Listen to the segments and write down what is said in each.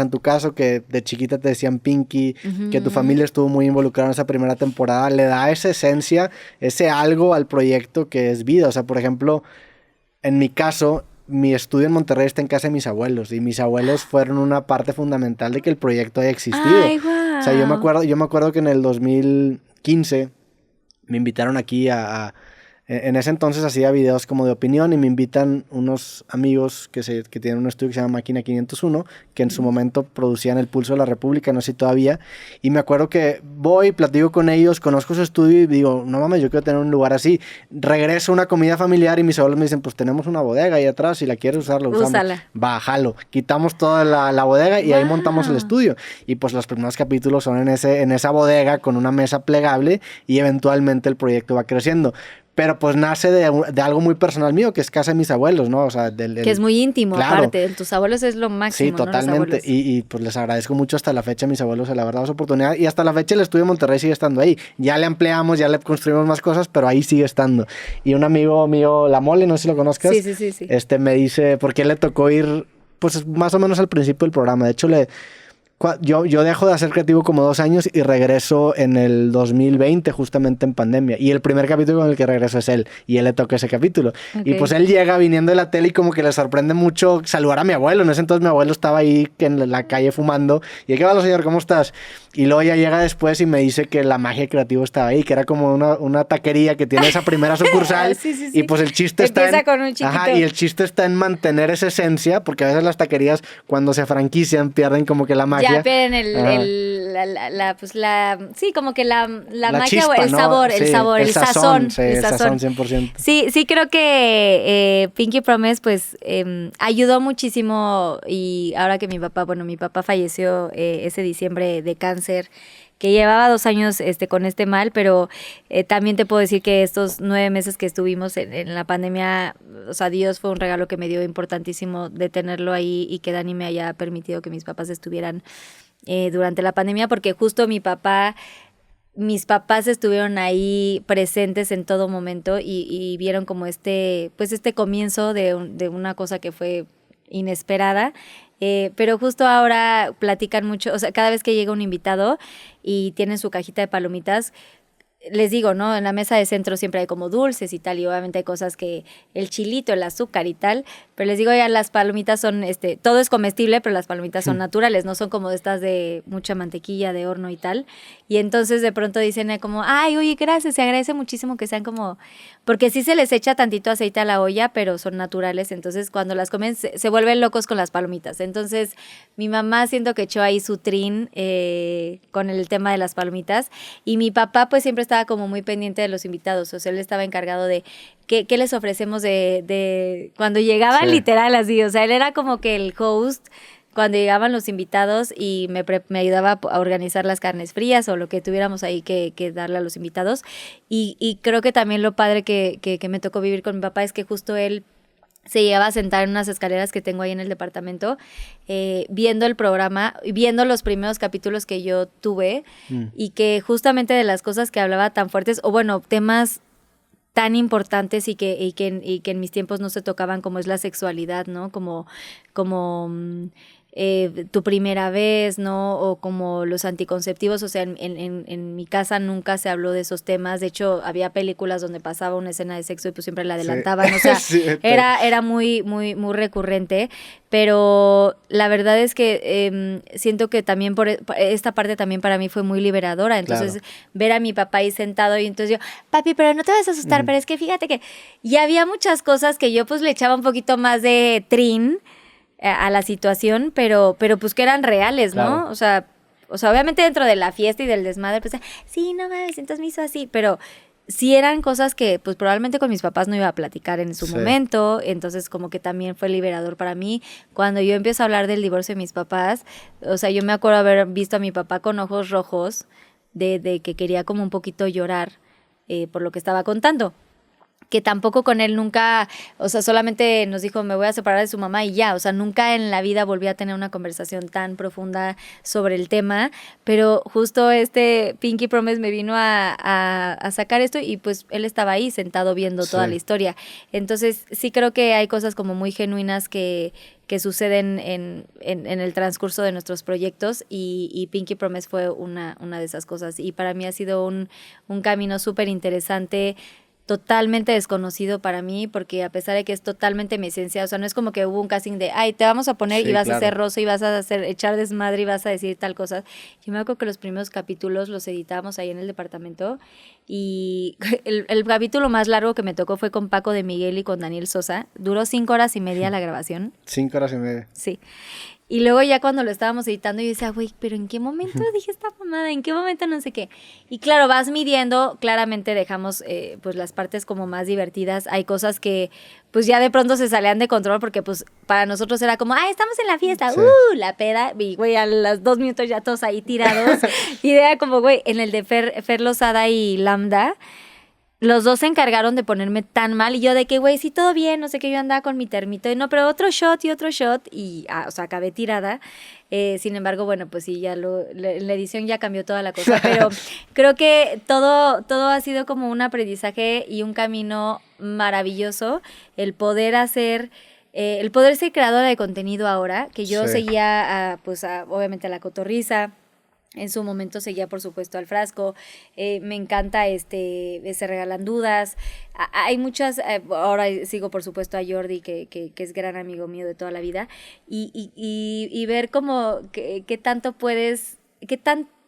En tu caso, que de chiquita te decían Pinky, que tu familia estuvo muy involucrada en esa primera temporada, le da esa esencia, ese algo al proyecto que es vida. O sea, por ejemplo, en mi caso, mi estudio en Monterrey está en casa de mis abuelos, y mis abuelos fueron una parte fundamental de que el proyecto haya existido. Ay, wow. O sea, yo me acuerdo que en el 2015 me invitaron aquí en ese entonces hacía videos como de opinión, y me invitan unos amigos que tienen un estudio que se llama Máquina 501, que en su momento producían El Pulso de la República, no sé si todavía, y me acuerdo que voy, platico con ellos, conozco su estudio y digo, no mames, yo quiero tener un lugar así. Regreso a una comida familiar y mis abuelos me dicen, pues tenemos una bodega ahí atrás, si la quieres usar, la usamos. Úsala. Va, jalo. Quitamos toda la bodega y ahí montamos el estudio. Y pues los primeros capítulos son en esa bodega con una mesa plegable, y eventualmente el proyecto va creciendo. Pero pues nace de algo muy personal mío, que es casa de mis abuelos, ¿no? O sea, que es muy íntimo, claro. Aparte, tus abuelos es lo máximo, sí, totalmente. ¿No? Y pues les agradezco mucho hasta la fecha a mis abuelos el haber dado esa oportunidad. Y hasta la fecha el estudio de Monterrey sigue estando ahí. Ya le ampliamos, ya le construimos más cosas, pero ahí sigue estando. Y un amigo mío, La Mole, no sé si lo conozcas. Sí. Me dice, porque le tocó ir, pues más o menos al principio del programa. De hecho, yo dejo de hacer creativo como 2 años y regreso en el 2020, justamente en pandemia. Y el primer capítulo con el que regreso es él. Y él le toca ese capítulo. Okay. Y pues él llega viniendo de la tele y como que le sorprende mucho saludar a mi abuelo. En ese entonces mi abuelo estaba ahí en la calle fumando. Y ¿qué va, señor? ¿Cómo estás? Y luego ya llega después y me dice que la magia de creativo estaba ahí, que era como una taquería que tiene esa primera sucursal. Sí. Y pues el chiste empieza con un chiquito. Ajá, y el chiste está en mantener esa esencia, porque a veces las taquerías, cuando se franquician, pierden como que la magia. Ya pierden sí, como que la magia, chispa, el sabor, ¿no? el sazón. Sí, el sazón 100%. Sí, creo que Pinky Promise, pues, ayudó muchísimo. Y ahora que mi papá falleció ese diciembre de cáncer, que llevaba 2 años con este mal, pero también te puedo decir que estos 9 meses que estuvimos en la pandemia, o sea, Dios fue un regalo que me dio importantísimo de tenerlo ahí, y que Dani me haya permitido que mis papás estuvieran durante la pandemia, porque justo mis papás estuvieron ahí presentes en todo momento, y vieron como este comienzo de una cosa que fue inesperada. Pero justo ahora platican mucho, o sea, cada vez que llega un invitado y tienen su cajita de palomitas, les digo, ¿no? En la mesa de centro siempre hay como dulces y tal, y obviamente hay cosas que el chilito, el azúcar y tal, pero les digo, ya las palomitas son, todo es comestible, pero las palomitas son naturales, no son como de estas de mucha mantequilla, de horno y tal. Y entonces de pronto dicen como, ay, oye, gracias, se agradece muchísimo que sean como, porque sí se les echa tantito aceite a la olla, pero son naturales, entonces cuando las comen se vuelven locos con las palomitas. Entonces mi mamá siento que echó ahí su trin con el tema de las palomitas, y mi papá pues siempre estaba como muy pendiente de los invitados, o sea, él estaba encargado de qué les ofrecemos de cuando llegaban, literal así, o sea, él era como que el host cuando llegaban los invitados, y me ayudaba a organizar las carnes frías o lo que tuviéramos ahí que darle a los invitados. Y creo que también lo padre que me tocó vivir con mi papá es que justo él se lleva a sentar en unas escaleras que tengo ahí en el departamento, viendo el programa, viendo los primeros capítulos que yo tuve, y que justamente de las cosas que hablaba tan fuertes, o bueno, temas tan importantes y que en mis tiempos no se tocaban, como es la sexualidad, ¿no? Como tu primera vez, ¿no? O como los anticonceptivos, o sea, en mi casa nunca se habló de esos temas. De hecho, había películas donde pasaba una escena de sexo y pues siempre la adelantaban, o sea, era muy, muy, muy recurrente, pero la verdad es que siento que también por esta parte también para mí fue muy liberadora. Entonces, ver a mi papá ahí sentado, y entonces yo, papi, pero no te vas a asustar, pero es que fíjate que... Y había muchas cosas que yo pues le echaba un poquito más de trin a la situación, pero pues que eran reales, ¿no? O sea, obviamente dentro de la fiesta y del desmadre, pues, sí, no mames, entonces me hizo así, pero sí eran cosas que pues probablemente con mis papás no iba a platicar en su momento. Entonces como que también fue liberador para mí. Cuando yo empiezo a hablar del divorcio de mis papás, o sea, yo me acuerdo haber visto a mi papá con ojos rojos de que quería como un poquito llorar por lo que estaba contando. que tampoco con él nunca, o sea, solamente nos dijo, me voy a separar de su mamá y ya, o sea, nunca en la vida volví a tener una conversación tan profunda sobre el tema, pero justo Pinky Promise me vino a sacar esto y pues él estaba ahí sentado viendo toda la historia. Entonces, sí creo que hay cosas como muy genuinas que suceden en el transcurso de nuestros proyectos y Pinky Promise fue una de esas cosas. Y para mí ha sido un camino súper interesante, totalmente desconocido para mí, porque a pesar de que es totalmente mi esencia, o sea, no es como que hubo un casting de, ay, te vamos a poner y vas a hacer rosa y vas a echar desmadre y vas a decir tal cosa. Yo me acuerdo que los primeros capítulos los editábamos ahí en el departamento y el capítulo más largo que me tocó fue con Paco de Miguel y con Daniel Sosa. Duró 5 horas y media la grabación. 5 horas y media. Sí. Y luego ya cuando lo estábamos editando yo decía, güey, pero ¿en qué momento dije esta mamada? ¿En qué momento no sé qué? Y claro, vas midiendo, claramente dejamos pues las partes como más divertidas. Hay cosas que pues ya de pronto se salían de control porque pues para nosotros era como, estamos en la fiesta, la peda. Y güey, a los 2 minutos ya todos ahí tirados. Y era como, güey, en el de Fer Lozada y Lambda, los dos se encargaron de ponerme tan mal y yo de que, güey, sí, todo bien, no sé qué, yo andaba con mi termito y no, pero otro shot y, o sea, acabé tirada. Sin embargo, bueno, pues sí, ya la edición ya cambió toda la cosa, pero creo que todo ha sido como un aprendizaje y un camino maravilloso, el poder ser creadora de contenido ahora, que yo seguía, obviamente a La Cotorrisa. En su momento seguía, por supuesto, al Frasco. Me encanta Se Regalan Dudas. Hay muchas, ahora sigo, por supuesto, a Jordi, que es gran amigo mío de toda la vida. Y ver cómo, qué tanto puedes,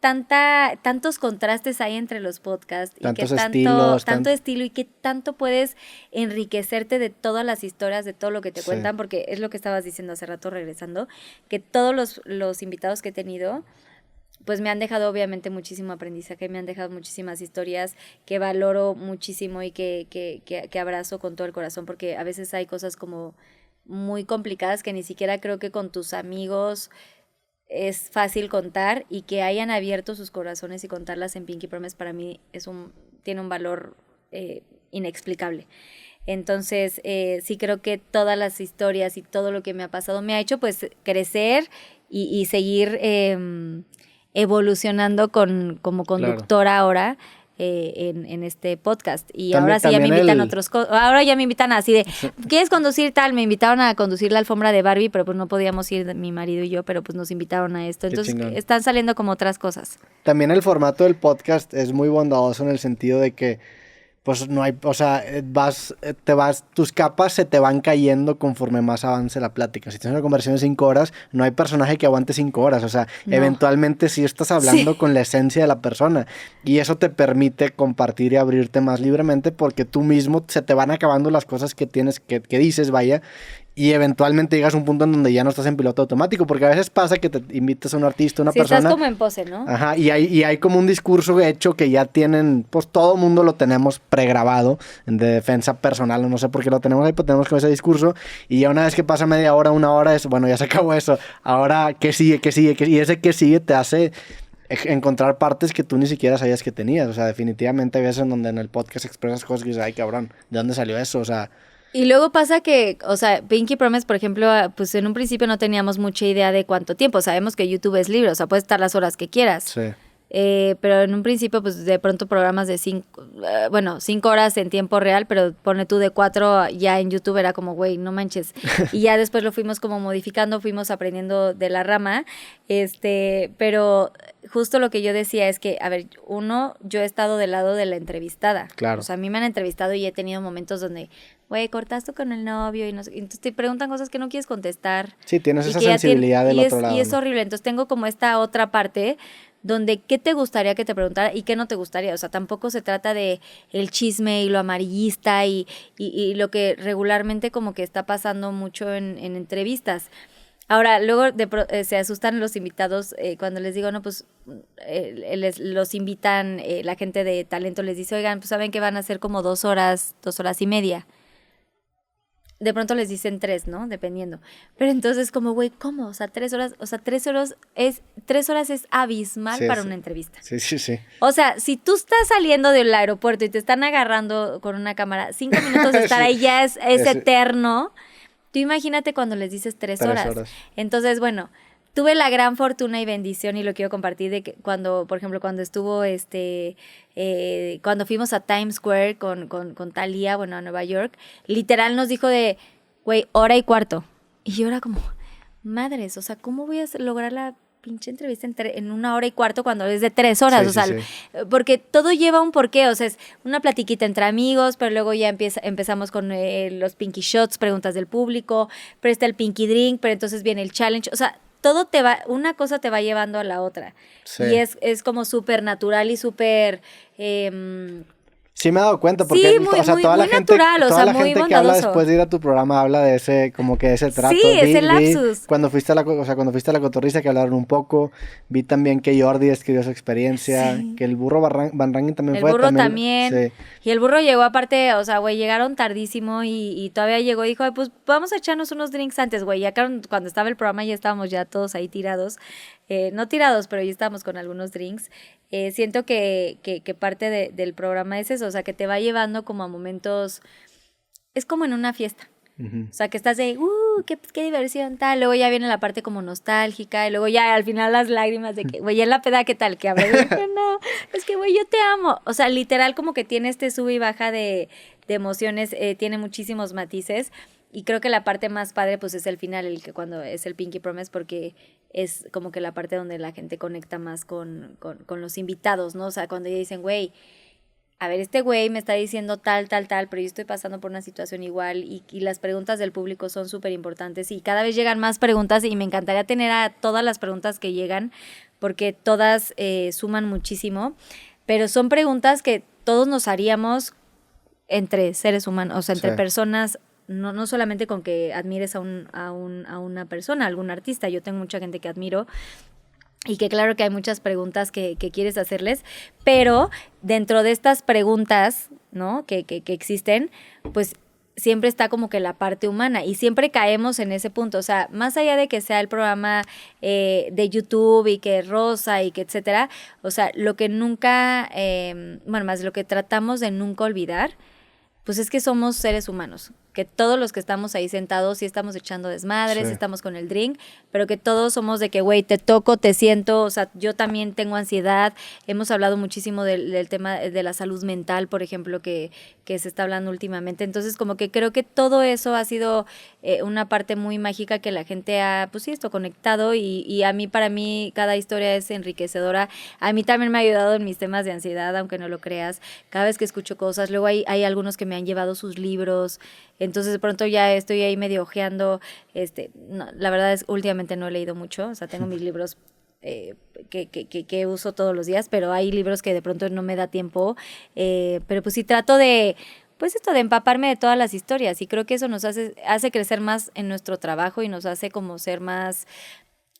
tantos contrastes hay entre los podcasts. Tantos y estilos. Tanto estilo y qué tanto puedes enriquecerte de todas las historias, de todo lo que te cuentan, porque es lo que estabas diciendo hace rato regresando, que todos los invitados que he tenido pues me han dejado obviamente muchísimo aprendizaje, me han dejado muchísimas historias que valoro muchísimo y que abrazo con todo el corazón, porque a veces hay cosas como muy complicadas que ni siquiera creo que con tus amigos es fácil contar, y que hayan abierto sus corazones y contarlas en Pinky Promise para mí tiene un valor inexplicable. Entonces, sí creo que todas las historias y todo lo que me ha pasado me ha hecho pues crecer y seguir evolucionando como conductora ahora en este podcast. Y también, ahora sí ya me invitan ahora ya me invitan así de, ¿quieres conducir tal? Me invitaron a conducir la alfombra de Barbie, pero pues no podíamos ir mi marido y yo, pero pues nos invitaron a esto. Entonces están saliendo como otras cosas. También el formato del podcast es muy bondadoso en el sentido de que pues no hay, o sea, tus capas se te van cayendo conforme más avance la plática. Si tienes una conversación de 5 horas, no hay personaje que aguante 5 horas. O sea, eventualmente sí estás hablando con la esencia de la persona. Y eso te permite compartir y abrirte más libremente, porque tú mismo se te van acabando las cosas que tienes, que dices, vaya. Y eventualmente llegas a un punto en donde ya no estás en piloto automático, porque a veces pasa que te invitas a un artista, una persona. Estás como en pose, ¿no? Ajá, y hay como un discurso hecho que ya tienen, pues todo mundo lo tenemos pregrabado de defensa personal, no sé por qué lo tenemos ahí, pero tenemos con ese discurso, y ya una vez que pasa media hora, 1 hora, bueno, ya se acabó eso, ahora, ¿qué sigue? Y ese que sigue te hace encontrar partes que tú ni siquiera sabías que tenías. O sea, definitivamente hay veces en donde en el podcast expresas cosas que dices, ay, cabrón, ¿de dónde salió eso? O sea... Y luego pasa que, o sea, Pinky Promise, por ejemplo, pues en un principio no teníamos mucha idea de cuánto tiempo. Sabemos que YouTube es libre, o sea, puedes estar las horas que quieras. Sí. Pero en un principio, pues de pronto programas de 5 horas en tiempo real, pero pone tú de 4 ya en YouTube, era como, güey, no manches. Y ya después lo fuimos como modificando, fuimos aprendiendo de la rama. Pero justo lo que yo decía es que, a ver, yo he estado del lado de la entrevistada. Claro. O sea, a mí me han entrevistado y he tenido momentos donde, güey, cortaste con el novio y entonces te preguntan cosas que no quieres contestar. Sí, tienes esa sensibilidad del otro lado. Y es horrible. Entonces tengo como esta otra parte donde qué te gustaría que te preguntara y qué no te gustaría. O sea, tampoco se trata de el chisme y lo amarillista y lo que regularmente como que está pasando mucho en entrevistas. Ahora, luego se asustan los invitados cuando les digo, no, pues los invitan, la gente de talento les dice, oigan, pues saben que van a ser como 2 horas y media. de pronto les dicen 3, ¿no? Dependiendo. Pero entonces como, güey, ¿cómo? O sea, 3 horas, o sea, 3 horas es abismal Sí, para sí. una entrevista. Sí. O sea, si tú estás saliendo del aeropuerto y te están agarrando con una cámara, 5 minutos de estar Sí. ahí ya es Ese- eterno. Tú imagínate cuando les dices 3 horas. 3 horas. Entonces, bueno, tuve la gran fortuna y bendición y lo quiero compartir de que cuando, por ejemplo, cuando estuvo cuando fuimos a Times Square con Thalía, bueno, a Nueva York, literal nos dijo de, güey, 1:15. Y yo era como, madres, o sea, ¿cómo voy a lograr la pinche entrevista en 1:15 cuando es de 3 horas? Sí, O sea, sí. porque todo lleva un porqué, o sea, es una platiquita entre amigos, pero luego ya empezamos con los Pinky Shots, preguntas del público, pero está el Pinky Drink, pero entonces viene el challenge, o sea, todo una cosa te va llevando a la otra. Sí. Y es como súper natural y súper... Sí me he dado cuenta porque Sí, muy, o sea, muy, toda la muy gente, natural, o toda sea, la muy gente que habla bondadoso. después de ir a tu programa habla de ese, como que ese trato. Sí, ese lapsus. Cuando fuiste a cuando fuiste a la Cotorrisa que hablaron un poco, vi también que Jordi escribió su experiencia, Sí. que el burro Van Rankin también El fue. burro también. Sí. Y el burro llegó aparte, o sea, güey, llegaron tardísimo y todavía llegó y dijo, "Ay, pues vamos a echarnos unos drinks antes, güey. Ya cuando estaba el programa ya estábamos ya todos ahí tirados. No tirados, pero ya estábamos con algunos drinks. Siento que parte del programa es eso, o sea, que te va llevando como a momentos, es como en una fiesta. Ujú. O sea, que estás de, qué diversión, tal. Luego ya viene la parte como nostálgica. Y luego ya al final las lágrimas de que, güey, en la peda, ¿qué tal? Que habla de que no, es que, güey, yo te amo. O sea, literal como que tiene sube y baja de emociones. Tiene muchísimos matices. Y creo que la parte más padre, pues, es el final, el que cuando es el Pinky Promise, porque es como que la parte donde la gente conecta más con los invitados, ¿no? O sea, cuando ya dicen, güey, a ver, este güey me está diciendo tal, pero yo estoy pasando por una situación igual y las preguntas del público son súper importantes y cada vez llegan más preguntas y me encantaría tener a todas las preguntas que llegan porque todas suman muchísimo, pero son preguntas que todos nos haríamos entre seres humanos, o sea, entre Sí. personas, no solamente con que admires a una persona, a algún artista. Yo tengo mucha gente que admiro y que claro que hay muchas preguntas que quieres hacerles, pero dentro de estas preguntas, ¿no? que existen, pues siempre está como que la parte humana y siempre caemos en ese punto. O sea, más allá de que sea el programa de YouTube y que Rosa y que etcétera, o sea, lo que nunca, más lo que tratamos de nunca olvidar, pues es que somos seres humanos, que todos los que estamos ahí sentados sí estamos echando desmadres, Sí. estamos con el drink, pero que todos somos de que, güey, te toco, te siento, o sea, yo también tengo ansiedad. Hemos hablado muchísimo del tema de la salud mental, por ejemplo, que se está hablando últimamente. Entonces, como que creo que todo eso ha sido una parte muy mágica que la gente ha, pues sí, esto conectado y para mí, cada historia es enriquecedora. A mí también me ha ayudado en mis temas de ansiedad, aunque no lo creas. Cada vez que escucho cosas, luego hay algunos que me han llevado sus libros. Entonces de pronto ya estoy ahí medio ojeando. No, la verdad es últimamente no he leído mucho, o sea, tengo mis libros que uso todos los días, pero hay libros que de pronto no me da tiempo, pero pues sí trato de, pues esto de empaparme de todas las historias y creo que eso nos hace crecer más en nuestro trabajo y nos hace como ser más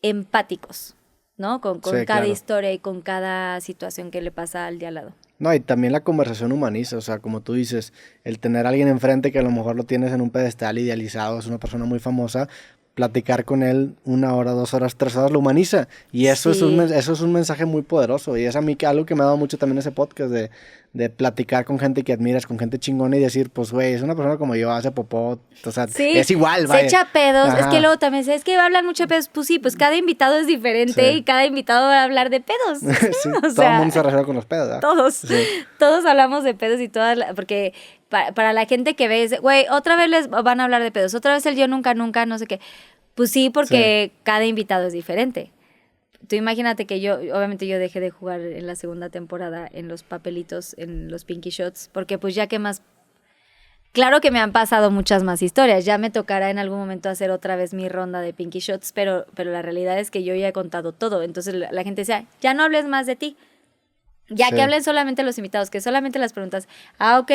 empáticos, ¿no? Con Sí, cada claro. historia y con cada situación que le pasa al de al lado. No, y también la conversación humaniza, o sea, como tú dices, el tener a alguien enfrente que a lo mejor lo tienes en un pedestal idealizado, es una persona muy famosa, platicar con él 1 hora, 2 horas, 3 horas lo humaniza. Y eso, Sí. eso es un mensaje muy poderoso. Y es a mí algo que me ha dado mucho también ese podcast de platicar con gente que admiras, con gente chingona y decir, pues, güey, es una persona como yo, hace popó, o sea, Sí, es igual, se vaya. echa pedos. Ajá. Es que luego también es que hablan mucho de pedos. Pues sí, pues cada invitado es diferente Sí. y cada invitado va a hablar de pedos. Sí, O todo sea, el mundo se refiere con los pedos, ¿verdad? todos. Sí. Todos hablamos de pedos y todas, porque para la gente que ve, es, güey, otra vez les van a hablar de pedos, otra vez el yo nunca, no sé qué. Pues sí, porque cada invitado es diferente. Tú imagínate que obviamente yo dejé de jugar en la segunda temporada en los papelitos, en los Pinky Shots, porque pues ya que más... Claro que me han pasado muchas más historias, ya me tocará en algún momento hacer otra vez mi ronda de Pinky Shots, pero la realidad es que yo ya he contado todo, entonces la gente decía, ya no hables más de ti, ya Sí. que hablen solamente los invitados, que solamente las preguntas, ok,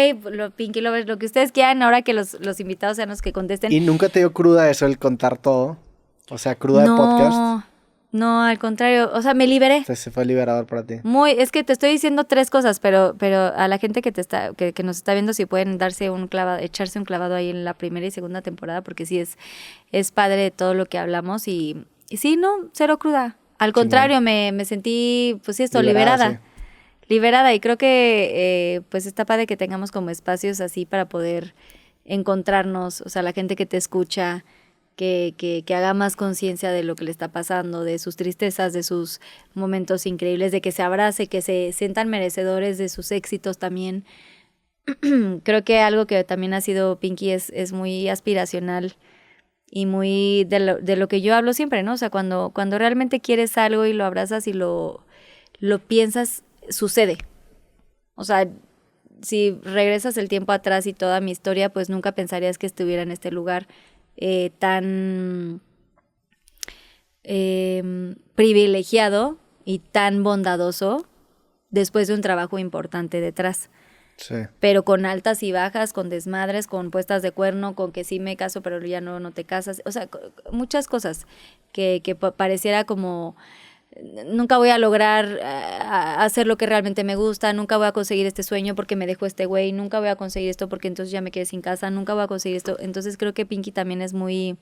Pinky Lovers, lo que ustedes quieran, ahora que los invitados sean los que contesten. ¿Y nunca te dio cruda eso, el contar todo? O sea, cruda de podcast. No, al contrario, o sea, me liberé. Se fue liberador para ti. Es que te estoy diciendo 3 cosas, pero a la gente que nos está viendo, si pueden echarse un clavado ahí en la primera y segunda temporada, porque sí es padre todo lo que hablamos y sí, no, cero cruda. Al contrario, me sentí, pues sí, liberada. Sí. Liberada, y creo que pues está padre que tengamos como espacios así para poder encontrarnos, o sea, la gente que te escucha, que haga más conciencia de lo que le está pasando, de sus tristezas, de sus momentos increíbles, de que se abrace, que se sientan merecedores de sus éxitos también. Creo que algo que también ha sido Pinky es muy aspiracional y muy de lo que yo hablo siempre, ¿no? O sea, cuando realmente quieres algo y lo abrazas y lo piensas, sucede. O sea, si regresas el tiempo atrás y toda mi historia, pues nunca pensarías que estuviera en este lugar tan privilegiado y tan bondadoso después de un trabajo importante detrás. Sí. Pero con altas y bajas, con desmadres, con puestas de cuerno, con que sí me caso pero ya no te casas, o sea, muchas cosas que pareciera como nunca voy a lograr hacer lo que realmente me gusta, nunca voy a conseguir este sueño porque me dejó este güey, nunca voy a conseguir esto porque entonces ya me quedé sin casa, nunca voy a conseguir esto. Entonces creo que Pinky también es muy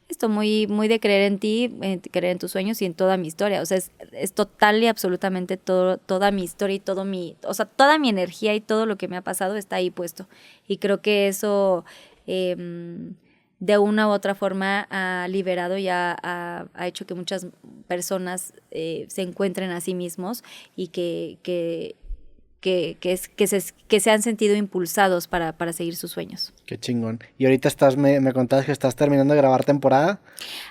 de creer en ti, creer en tus sueños y en toda mi historia. O sea, es total y absolutamente toda mi historia y toda mi energía y todo lo que me ha pasado está ahí puesto. Y creo que eso de una u otra forma ha liberado y ha hecho que muchas personas se encuentren a sí mismos y que se han sentido impulsados para seguir sus sueños. Qué chingón. Y ahorita me contabas que estás terminando de grabar temporada.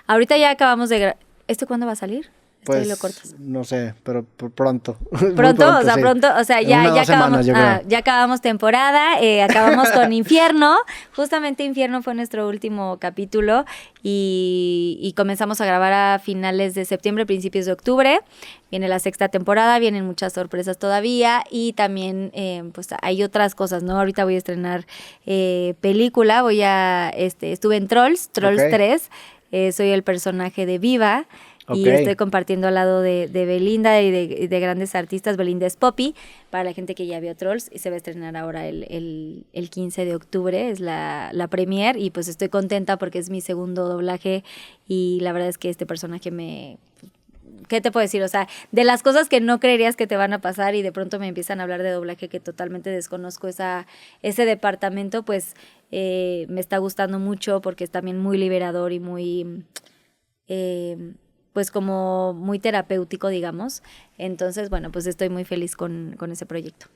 Ahorita ya acabamos de grabar. ¿Esto cuándo va a salir? Pues, lo cortas. no sé, pero pronto. ¿Pronto? O sea, sí. pronto, o sea, ya acabamos, semanas, yo creo. ya acabamos temporada, acabamos con Infierno. Justamente Infierno fue nuestro último capítulo y comenzamos a grabar a finales de septiembre, principios de octubre. Viene la 6ª temporada, vienen muchas sorpresas todavía y también pues hay otras cosas, ¿no? Ahorita voy a estrenar película, estuve en Trolls Okay. 3, soy el personaje de Viva. Y Okay. estoy compartiendo al lado de Belinda y de grandes artistas. Belinda es Poppy, para la gente que ya vio Trolls, y se va a estrenar ahora el 15 de octubre, es la premier, y pues estoy contenta porque es mi segundo doblaje y la verdad es que este personaje ¿qué te puedo decir? O sea, de las cosas que no creerías que te van a pasar y de pronto me empiezan a hablar de doblaje que totalmente desconozco ese departamento, pues me está gustando mucho porque es también muy liberador y muy... pues como muy terapéutico, digamos. Entonces, bueno, pues estoy muy feliz con ese proyecto.